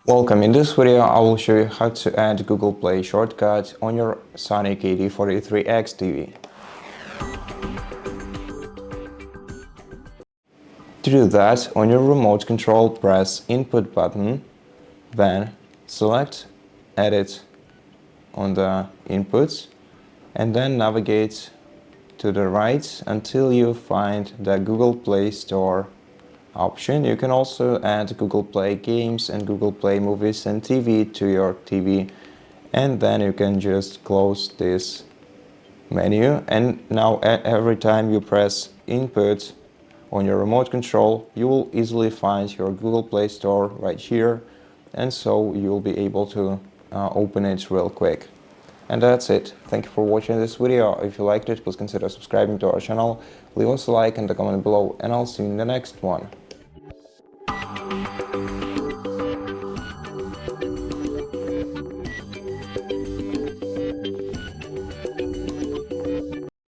Welcome. In this video, I will show you how to add Google Play shortcut on your Sony KD-43X TV. To do that, on your remote control, press Input button, then select Edit on the inputs, and then navigate to the right until you find the Google Play Store option. You can also add Google Play Games and Google Play Movies and TV to your TV, and then you can just close this menu. And now every time you press Input on your remote control, you will easily find your Google Play Store right here, and so you'll be able to open it real quick. And that's it. Thank you for watching this video. If you liked it, please consider subscribing to our channel, leave us a like and a comment below, and I'll see you in the next one.